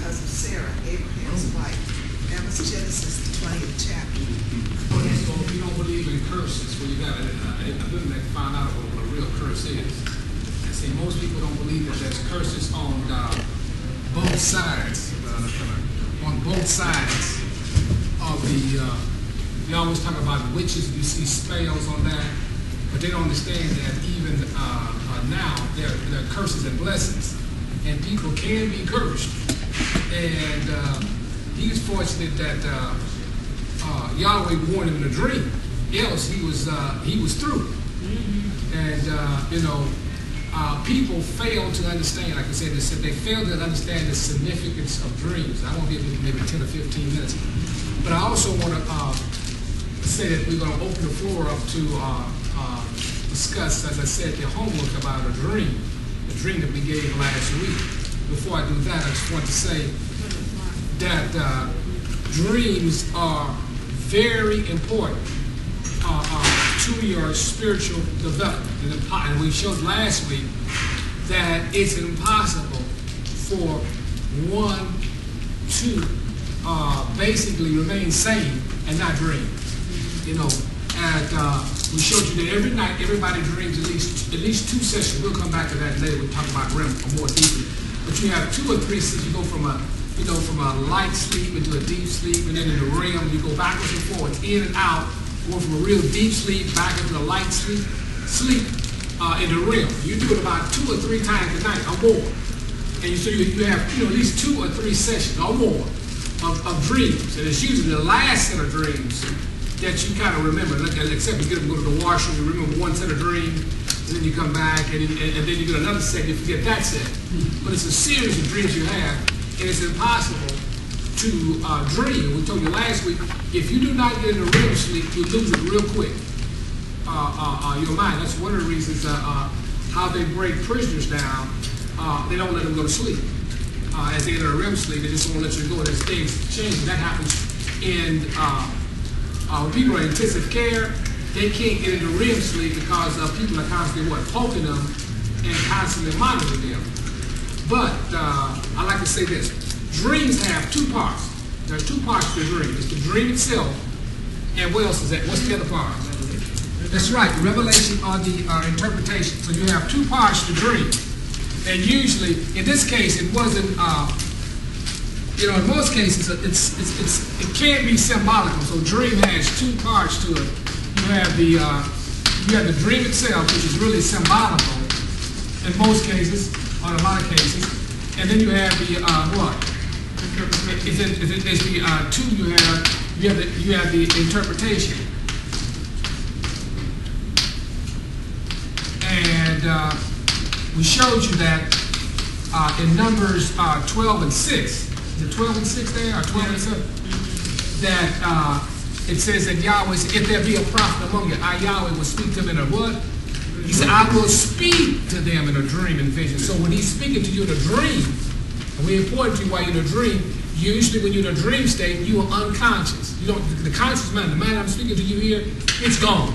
because of Sarah, Abraham's wife. That was Genesis, the 20th chapter. So if you don't believe in curses, well, you got to find out what a real curse is. And see, most people don't believe that there's curses on both sides. On both sides of the, you always talk about witches, you see spells on that, but they don't understand that even now there are curses and blessings, and people can be cursed. And he's fortunate that Yahweh warned him in a dream, else he was through. And people fail to understand, like I said, they fail to understand the significance of dreams. I won't be able to maybe 10 or 15 minutes. But I also want to say that we're going to open the floor up to discuss, as I said, the homework about a dream, the dream that we gave last week. Before I do that, I just want to say that dreams are very important to your spiritual development. And we showed last week that it's impossible for one to basically remain sane and not dream. We showed you that every night everybody dreams at least 2 sessions. We'll come back to that later. We'll talk about REM more deeply. But you have 2 or 3 sessions. You go from a light sleep into a deep sleep, and then in the REM you go backwards and forwards, in and out. Going from a real deep sleep back into a light sleep in the REM. You do it about 2 or 3 times a night or more. And so you have at least 2 or 3 sessions or more of dreams. And it's usually the last set of dreams that you kind of remember. Except you go to the washroom, you remember one set of dreams, and then you come back, and then you get another set, you forget that set. But it's a series of dreams you have, and it's impossible to dream. We told you last week, if you do not get into REM sleep, you lose it real quick. Your mind. That's one of the reasons how they break prisoners down. They don't let them go to sleep. As they enter a REM sleep, they just won't let you go. There's things changing. That happens in when people are in intensive care. They can't get into REM sleep because people are constantly poking them and constantly monitoring them. But I like to say this. Dreams have 2 parts. There are 2 parts to the dream. It's the dream itself, and what else is that? What's the other part? That's right, the revelation or the interpretation. So you have 2 parts to the dream. And usually, in this case, it wasn't, in most cases, it can be symbolical. So dream has 2 parts to it. You have the dream itself, which is really symbolical in most cases, or in a lot of cases. And then you have the, what? There's the 2 you have the interpretation. And we showed you that in Numbers 12 and 6, is it 12 and 6 there, or 12 and 7? That it says that Yahweh said, if there be a prophet among you, I, Yahweh, will speak to them in a what? He said, I will speak to them in a dream and vision. So when he's speaking to you in a dream, and we important to you while you're in a dream, usually when you're in a dream state, you are unconscious. The conscious mind, the mind I'm speaking to you here, it's gone.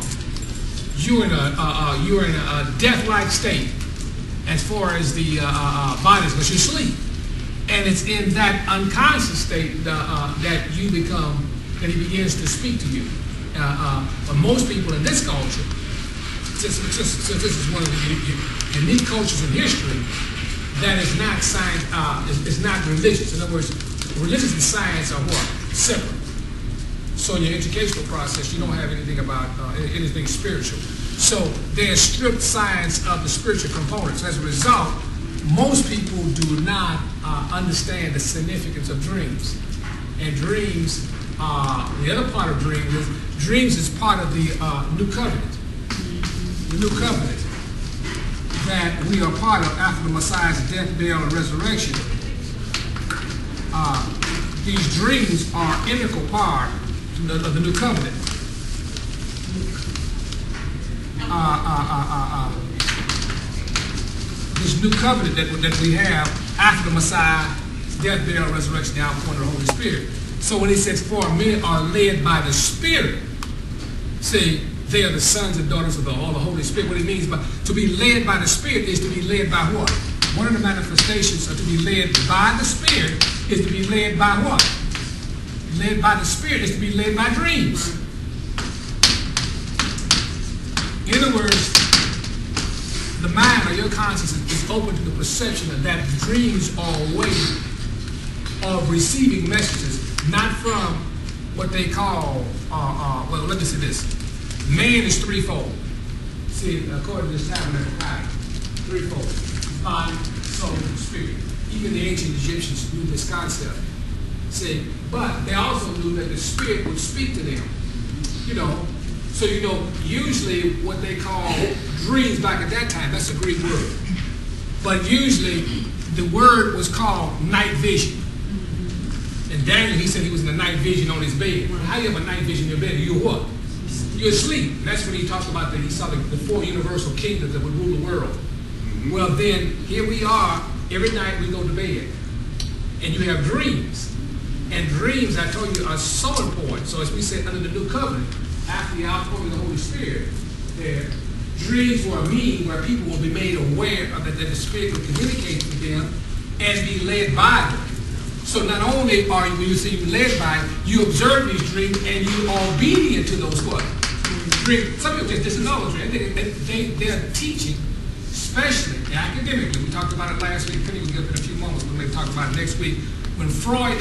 You're in a death-like state as far as the body is, but you sleep. And it's in that unconscious state that you become, that he begins to speak to you. But most people in this culture, since this is one of the unique cultures in history, that is not science, is not religious. In other words, religious and science are what? Separate. So in your educational process, you don't have anything about anything spiritual. So they stripped science of the spiritual components. As a result, most people do not understand the significance of dreams. And dreams, the other part of dreams is part of the new covenant. The new covenant that we are part of after the Messiah's death, burial, and resurrection. These dreams are an integral part of the new covenant. This new covenant that we have after the Messiah's death, burial, and resurrection, the outpouring of the Holy Spirit. So when he says, for men are led by the Spirit, see, they are the sons and daughters of the Holy Spirit. What it means by to be led by the Spirit is to be led by what? One of the manifestations of to be led by the Spirit is to be led by what? Led by the Spirit is to be led by dreams. In other words, the mind or your conscience is open to the perception that dreams are a way of receiving messages, not from what they call, well, let me say this. Man is threefold. See, according to this tabernacle pattern, threefold. Body, soul, spirit. Even the ancient Egyptians knew this concept. See, but they also knew that the Spirit would speak to them. You know, so you know, usually what they call dreams back at that time, that's a Greek word. But usually the word was called night vision. And Daniel, he said he was in a night vision on his bed. How you have a night vision in your bed? You're what? You're asleep. And that's when he talked about that he saw the four universal kingdoms that would rule the world. Well, then, here we are. Every night we go to bed. And you have dreams. And dreams, I told you, are so important. So as we said under the new covenant, after the outpouring of the Holy Spirit, dreams were a means where people will be made aware of that the Spirit will communicate to them and be led by them. So not only are you, when you say you're led by, you observe these dreams and you are obedient to those what? Dreams. Some people just disannul the dream. They're teaching, especially academically. We talked about it last week. Penny will give it in a few moments. We'll maybe talk about it next week. When Freud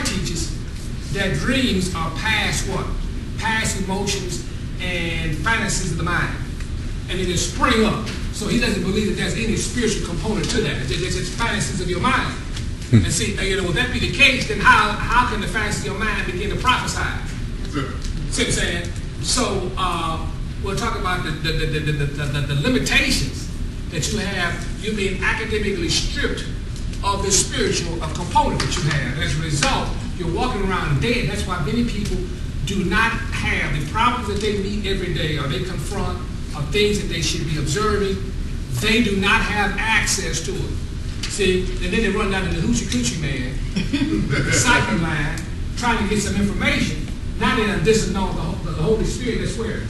teaches that dreams are past what? Past emotions and fantasies of the mind. And they just spring up. So he doesn't believe that there's any spiritual component to that. It's just fantasies of your mind. And see, would that be the case, then how can the fantasies of your mind begin to prophesy? See what I'm saying? So we'll talk about the limitations that you have. You're being academically stripped of the spiritual component that you have. As a result, you're walking around dead. That's why many people do not have the problems that they meet every day or they confront or things that they should be observing. They do not have access to it. See, and then they run down to the hoochie coochie man, the psychic line, trying to get some information. Now they done disannul the Holy Spirit that's where?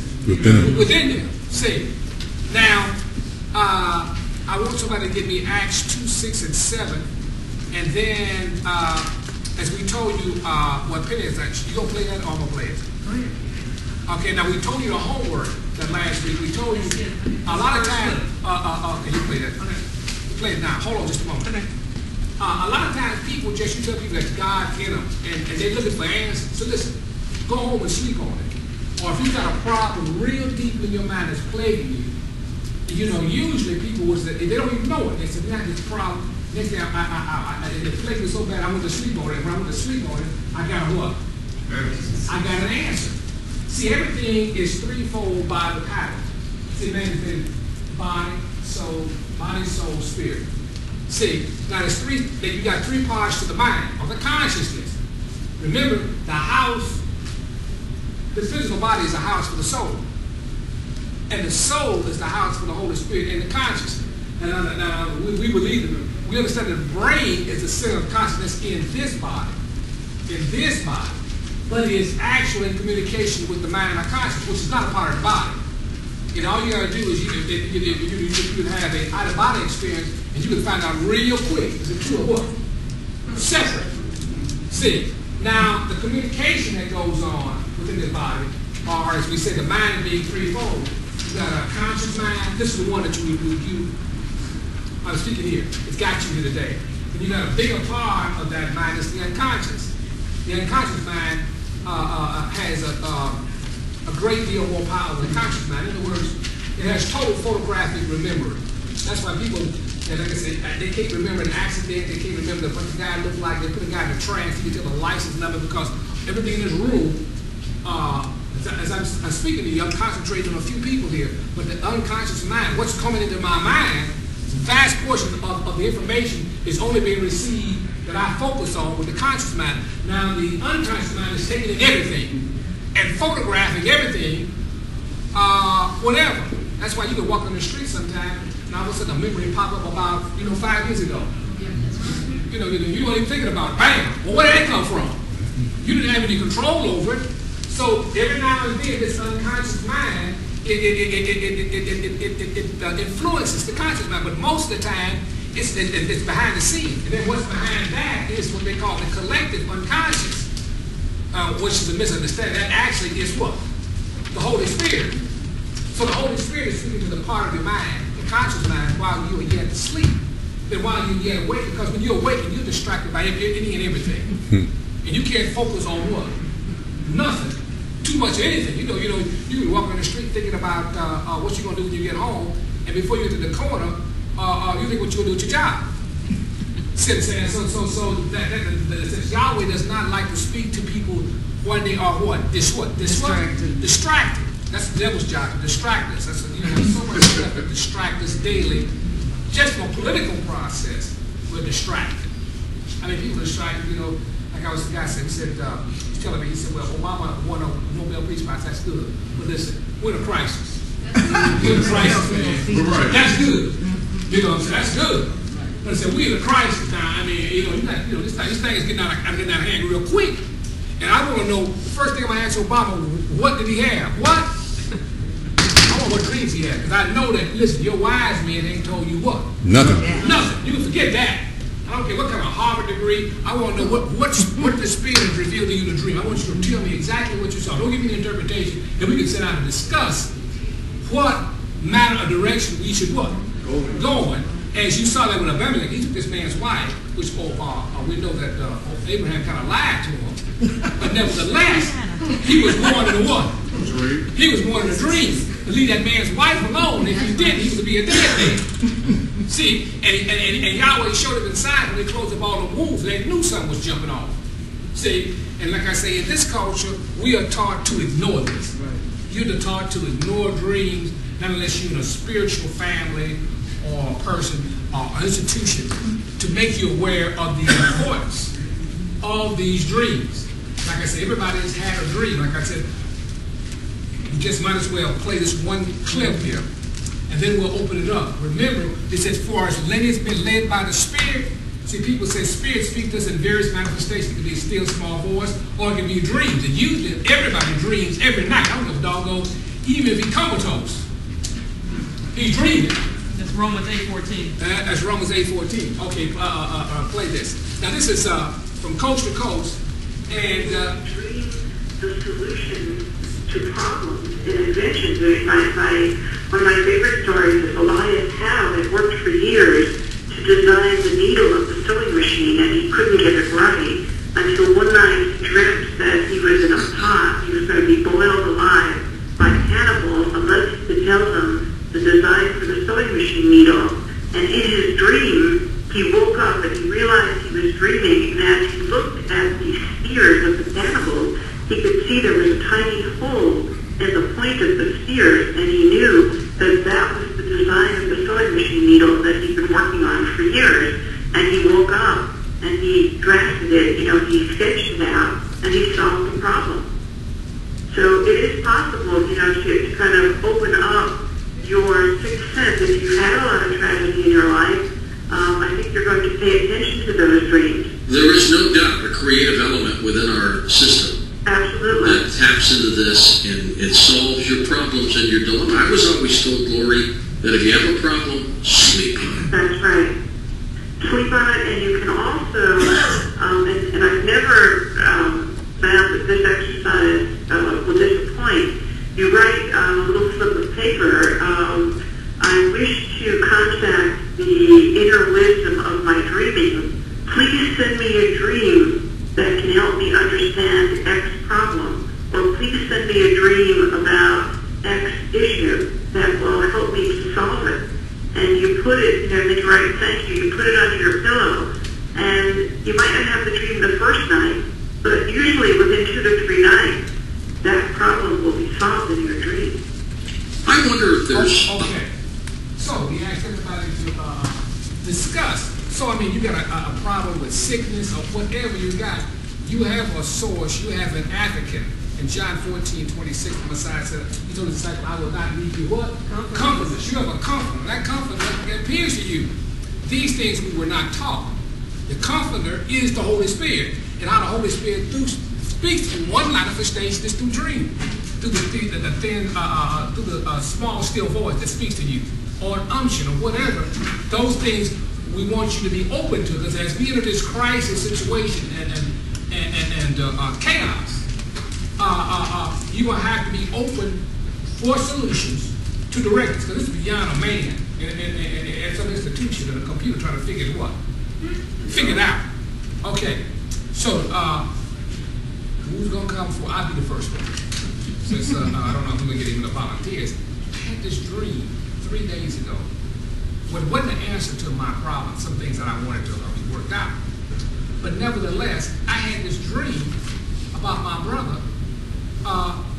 Within them. See, now, I want somebody to give me Acts 2, 6, and 7. And then, as we told you, what Penny is actually, you going to play that or I'm going to play it? Go ahead. Okay, now we told you the homework that last week. We told you a lot of times, okay, you play that. Okay. Play it now. Hold on just a moment. Okay. A lot of times people you tell people that God in them and they're looking for answers. So listen, go home and sleep on it. Or if you've got a problem real deep in your mind that's plaguing you, usually people will say, they don't even know it. They say, "Man, this problem." Next thing, it plagued me so bad, I went to sleep on it. When I went to sleep on it, I got a what? I got an answer. See, everything is threefold by the pattern. See, man, it's been body, soul, spirit. See, now there's you got three parts to the mind, or the consciousness. Remember, the house, the physical body is a house for the soul. And the soul is the house for the Holy Spirit and the consciousness. Now we believe in them. We understand that the brain is the center of consciousness in this body. But it is actually in communication with the mind and our consciousness, which is not a part of the body. And all you got to do is you can have an out-of-body experience, and you can find out real quick is the two of what? Separate. See, now the communication that goes on within this body, or as we say, the mind being threefold. You got a conscious mind. This is the one that I'm speaking here. It's got you here today. And you got a bigger part of that mind is the unconscious. The unconscious mind has a great deal more power than the conscious mind. In other words, it has total photographic remembering. That's why people, like I said, they can't remember an accident, they can't remember what the guy looked like, they put a guy in a trance, you can tell the license number because everything in this room, as I'm speaking to you, I'm concentrating on a few people here, but the unconscious mind, what's coming into my mind, a vast portion of the information is only being received that I focus on with the conscious mind. Now the unconscious mind is taking in everything and photographing everything, whatever. That's why you can walk on the street sometime and all of a sudden a memory pop up about 5 years ago. Yeah, that's right. You weren't even thinking about it. Bam! Well, where did that come from? You didn't have any control over it. So every now and then, this unconscious mind, it influences the conscious mind, but most of the time, it's behind the scenes. And then what's behind that is what they call the collective unconscious, which is a misunderstanding. That actually is what? The Holy Spirit. So the Holy Spirit is speaking to the part of your mind, the conscious mind, while you are yet asleep. Then while you're yet awake, because when you're awake, you're distracted by any and everything. And you can't focus on what? Nothing. Too much of anything. You can walk on the street thinking about what you're going to do when you get home, and before you get to the corner, you think what you're going to do with your job. So Yahweh does not like to speak to people when they are what? Distracted. That's the devil's job, to distract us. That's, there's so much stuff that distracts us daily. Just from a political process, we're distracted. I mean, people are distracted, like I was, the guy said, he said, he's telling me, he said, well, Obama won a Nobel Peace Prize, that's good. But listen, we're in a crisis. We're in a crisis, man. Right. That's good. You know what I'm saying? That's good. But I said, we're in a crisis now. I mean, this thing is getting out of hand real quick. And I want to know, the first thing I'm going to ask Obama, what did he have? What? I want what dreams he had. Because I know that, listen, your wise men ain't told you what? Nothing. Nothing. You can forget that. I don't care what kind of Harvard degree. I want to know what the Spirit has revealed to you in the dream. I want you to tell me exactly what you saw. Don't give me the interpretation. Then we can sit down and discuss what manner of direction we should what? Going. As you saw that with Abimelech, he took this man's wife, which we know that Abraham kind of lied to him. But nevertheless, he was born in a what? He was born in a dream. To leave that man's wife alone. If he didn't, he was to be a dead man. See, and Yahweh showed him inside when they closed up all the wounds. They knew something was jumping off. See, and like I say, in this culture, we are taught to ignore this. You're taught to ignore dreams, not unless you're in a spiritual family or a person or an institution, to make you aware of the importance of these dreams. Like I said, everybody has had a dream. Like I said, we just might as well play this one clip here, and then we'll open it up. Remember, it says, for as many has been led by the Spirit. See, people say Spirit speaks to us in various manifestations. It can be a still small voice, or it can be dreams. And usually, everybody dreams every night. I don't know if doggone, even if he's comatose, he's dreaming. That's Romans 8:14. That's Romans 8:14. Okay, play this. Now, this is from coast to coast, and the solution to problems and inventions. One of my favorite stories is Elias Howe had worked for years to design the needle of the sewing machine, and he couldn't get it right until one night he dreamt that he was in a pot. He was going to be boiled alive by cannibals unless he could tell them the design for the sewing machine needle. And in his dream, he woke up and he realized he was dreaming, and as he looked at the spears of the cannibals, he could see there was a tiny hole in the point of the spears, and he knew that that was the design of the sewing machine needle that he'd been working on for years. And he woke up and he drafted it, he sketched it out, and he solved the problem. So it is possible, to kind of open up your sixth sense. If you've had a lot of tragedy in your life, I think you're going to pay attention to those dreams. There is no doubt a creative element within our system. Absolutely. That taps into this and it solves your problems and your dilemma. I was always told, Glory, that if you have a problem, sleep on it. That's right. Sleep on it, and you can also, and I've never found that this exercise will disappoint. You write a little slip of paper. I wish to contact the inner wisdom of my dreaming. Please send me a dream that can help me understand X problem, or please send me a dream about X issue that will help me to solve it. And you put it, then you write thank you, you put it under your pillow, and you might not have the dream the first night, but usually within 2 to 3 nights, that problem will be solved in your dream. I wonder if there's... Okay. So, we asked everybody to discuss. So, I mean, you got a problem with sickness or whatever you got. You have a source. You have an advocate. In John 14:26, the Messiah said, he told his disciples, I will not leave you what? Comfortless. You have a comforter. That comforter appears to you. These things we were not taught. The comforter is the Holy Spirit. And how the Holy Spirit, through speaks in one manifestation is through dream, through the thin, through the small, still voice that speaks to you, or an unction, or whatever. Those things we want you to be open to, because as we enter this crisis situation and chaos, you're going to have to be open for solutions to directives, because this is beyond a man and some institution and a computer trying to figure it what? Figure it out. Okay, so who's going to come for? I'll be the first one. Since I don't know if we're going to get even the volunteers. I had this dream 3 days ago. Well, it wasn't an answer to my problem, some things that I wanted to be worked out. But nevertheless, I had this dream about my brother.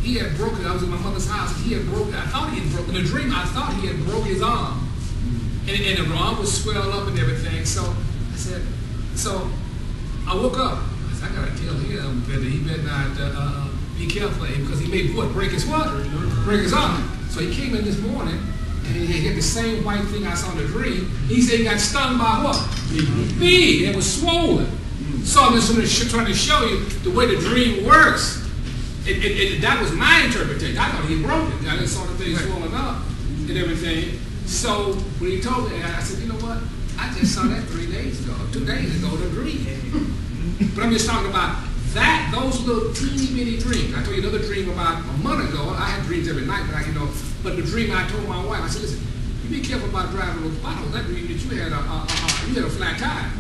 He had broken, I was in my mother's house, he had broken, I thought he had broken, in the dream I thought he had broke his arm. And the arm was swelled up and everything. So I said, so I woke up. I said, I gotta tell him that he better not be careful, because he may break his what? Break his arm. So he came in this morning and he had the same white thing I saw in the dream. He said he got stung by what? Bee. It was swollen. So I'm just trying to show you the way the dream works. That was my interpretation. I thought he broke it. I just saw the thing swollen up and everything. So when he told me, I said, you know what? I just saw that 3 days ago, 2 days ago, the dream. But I'm just talking about that, those little teeny bitty dreams. I told you another dream about a month ago. I had dreams every night, but the dream I told my wife, I said, listen, you be careful about driving those bottles. That dream that you had a flat tire.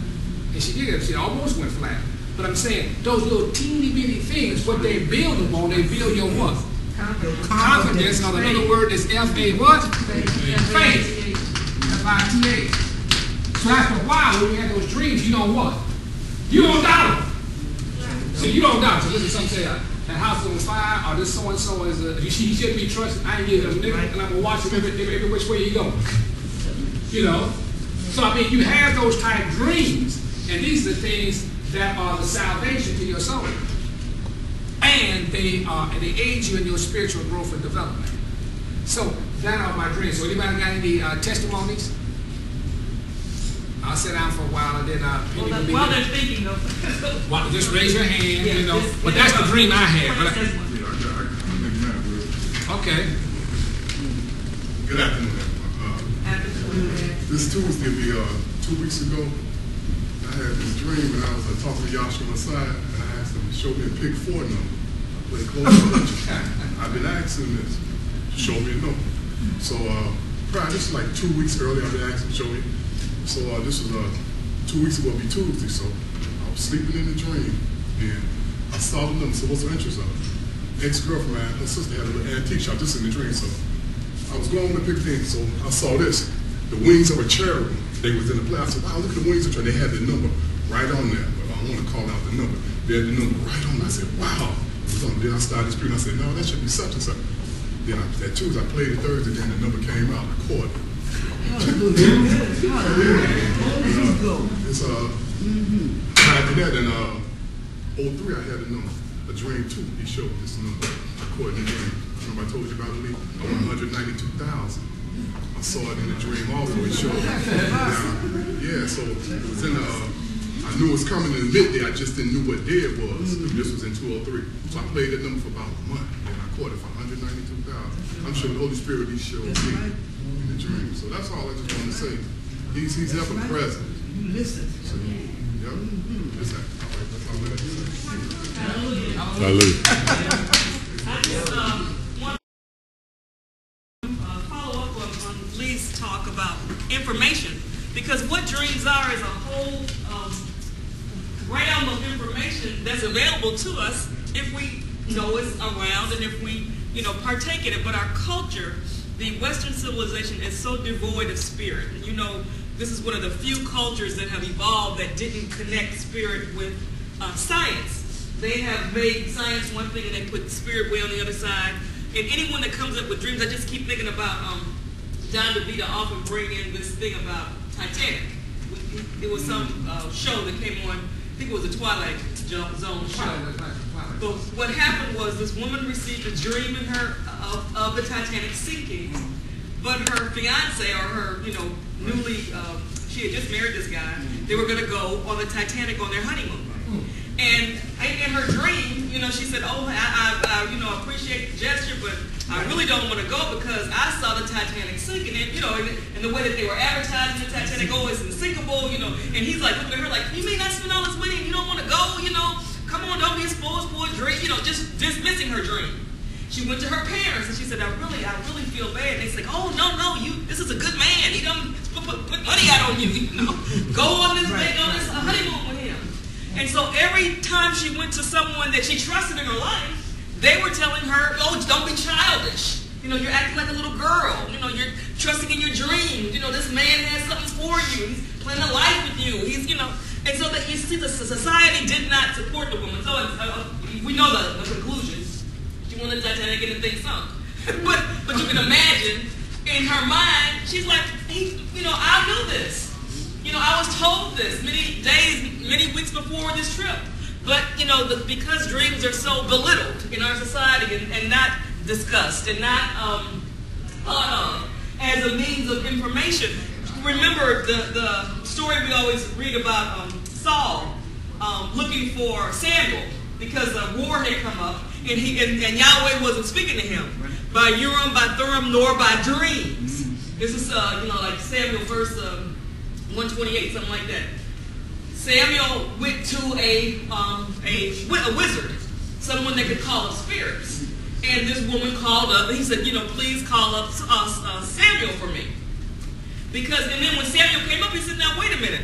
And she did. She almost went flat. But I'm saying, those little teeny bitty things, what they build upon, they build your what? Confidence. Now, another word is F-A what? Faith. F-I-T-H. So after a while, when you have those dreams, you don't what? You don't doubt them. So you don't doubt. So listen, some say that house is on fire, or this so-and-so is, he shouldn't be trusted. I ain't give him a nickel, and I'm going to watch him every which way he goes. You know? So, I mean, you have those type dreams, and these are the things that are the salvation to your soul. And they aid you in your spiritual growth and development. So, that are my dreams. So, anybody got any testimonies? I'll sit down for a while and then while they're thinking of just raise your hand, you know. But that's the dream I had. Okay. Good afternoon, everyone. This Tuesday, 2 weeks ago, I had this dream and I was talking to Yasha on the side and I asked him to show me a pick 4 number. I played close to lunch. I've been asking this to show me a number. So probably this is like 2 weeks earlier I've been asking to show me. So this was 2 weeks ago, it'll be Tuesday. So I was sleeping in the dream and I saw the number. So what's the interest of it? Ex-girlfriend, her sister had a little antique shop just in the dream. So I was going to pick things. So I saw this. The wings of a cherub. They was in the play. I said, wow, look at the wings of a cherub. They had the number right on there. But I don't want to call out the number. They had the number right on there. I said, wow. Then I started speaking. I said, no, that should be such and such. Then that Tuesday, I played it Thursday. Then the number came out. I caught it. It's after that, in 03, I had a dream too. He showed this number. I caught it in the dream. Remember I told you about it? I won 192,000. I saw it in the dream also. He showed it. Yeah, so it was in I knew it was coming in midday. I just didn't know what day it was. This was in 203. So I played that number for about a month, and I caught it for 192,000. I'm sure the Holy Spirit, he showed me in the dream. So that's all I just want to say. He's ever present. You listen. So, yep. Listen. All right, that's all I got to say. Hallelujah. I just want to follow up on Lee's talk about information, because what dreams are is a whole realm of information that's available to us if we know it's around and if we, partake in it. But our culture, the Western civilization, is so devoid of spirit. And this is one of the few cultures that have evolved that didn't connect spirit with science. They have made science one thing and they put spirit way on the other side. And anyone that comes up with dreams, I just keep thinking about John DeVita often bring in this thing about Titanic. It was some show that came on, I think it was a Twilight Zone show. But what happened was this woman received a dream in her of the Titanic sinking, but her fiance or her, newly, she had just married this guy, they were going to go on the Titanic on their honeymoon. And in her dream, you know, she said, oh, I you know, appreciate the gesture, but I really don't want to go because I saw the Titanic sinking, and you know, and the way that they were advertising the Titanic, oh, it's unsinkable, you know. And he's like looking at her like, you mean I spent all this money and you don't want to go, you know? Come on, don't be exposed for a dream, you know, just dismissing her dream. She went to her parents and she said, I really feel bad. And they said, oh, no, this is a good man. He don't put money out on you, you know. Go on this honeymoon with him. And so every time she went to someone that she trusted in her life, they were telling her, oh, don't be childish. You know, you're acting like a little girl. You know, you're trusting in your dreams. You know, this man has something for you. He's planning a life with you. He's, you know. And so that you see the society did not support the woman. So we know the conclusion. She wanted the Titanic and the thing sunk. but you can imagine, in her mind, she's like, hey, you know, I knew this. You know, I was told this many weeks before this trip. But, you know, because dreams are so belittled in our society and not discussed and not thought of as a means of information. Remember the story we always read about Saul looking for Samuel because a war had come up and Yahweh wasn't speaking to him by Urim, by Thummim, nor by dreams. This is, you know, like Samuel verse 128, something like that. Samuel went to a wizard, someone that could call up spirits. And this woman called up, and he said, you know, please call up Samuel for me. And then when Samuel came up, he said, now wait a minute.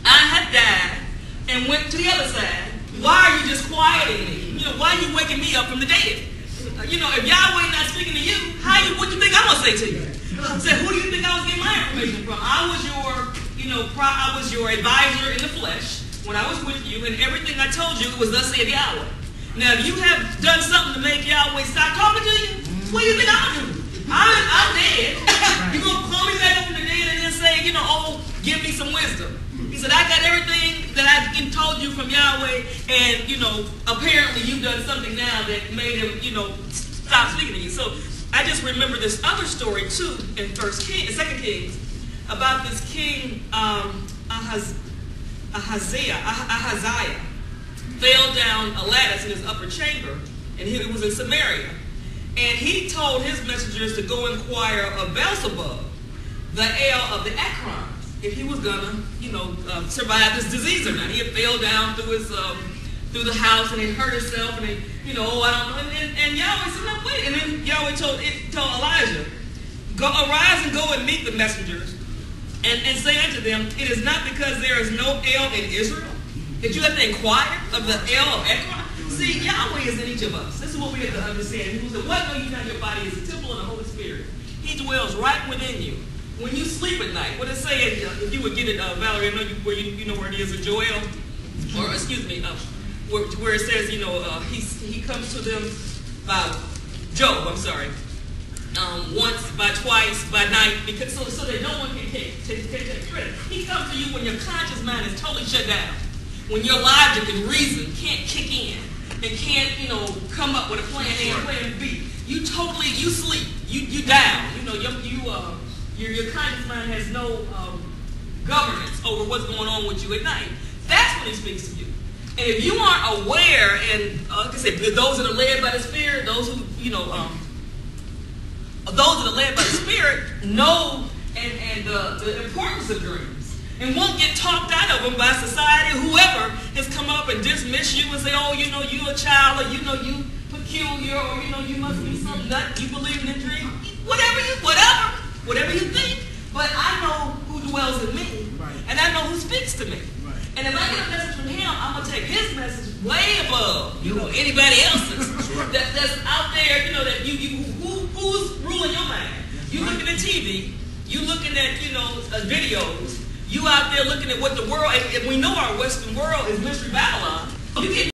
I had died and went to the other side. Why are you just quieting me? You know, why are you waking me up from the dead? You know, if Yahweh not speaking to you, what do you think I'm going to say to you? I said, who do you think I was getting my information from? I was your advisor in the flesh when I was with you, and everything I told you was thus said Yahweh. Now, if you have done something to make Yahweh stop talking to you, what do you think I'm doing? I'm dead. You're going to call me back up from the dead and then say, you know, oh, give me some wisdom. He said, I got everything that I told you from Yahweh, and, you know, apparently you've done something now that made him, you know, stop speaking to you. So I just remember this other story, too, in 2 Kings, about this king, Ahaziah, fell down a lattice in his upper chamber, and it was in Samaria. And he told his messengers to go inquire of Beelzebub, the El of the Akrons, if he was gonna, you know, survive this disease or not. He had fell down through the house and he hurt himself, and he, you know, oh, I don't know. And Yahweh said, no, wait. And then Yahweh told Elijah, arise and go and meet the messengers, and say unto them, it is not because there is no El in Israel that you have to inquire of the El of Ekron. See, Yahweh is in each of us. This is what we have to understand. He said, what know you not your body is a temple of the Holy Spirit. He dwells right within you. When you sleep at night, what it say, if you would get it, Valerie, I know you know where it is in Joel, or excuse me, where it says, you know, he comes to them by Job, I'm sorry, once, by twice, by night, because so that no one can take credit. He comes to you when your conscious mind is totally shut down, when your logic and reason can't kick in and can't, you know, come up with a plan A and plan B. You sleep, you down. You know, your conscious mind has no governance over what's going on with you at night. That's when he speaks to you. And if you aren't aware, and like I said, those that are led by the Spirit, those who, you know, those that are led by the Spirit know and the importance of dreams. And won't get talked out of them by society, whoever has come up and dismiss you and say, oh, you know, you're a child, or you know, you peculiar, or you know, you must be some nut, you believe in a dream. Whatever you think. But I know who dwells in me, and I know who speaks to me. And if I get a message from him, I'm going to take his message way above, you know, anybody else's that's out there, you know, that who's ruling your mind? You looking at TV, you looking at, you know, videos, you out there looking at what the world, and we know our Western world is Mystery Babylon. You get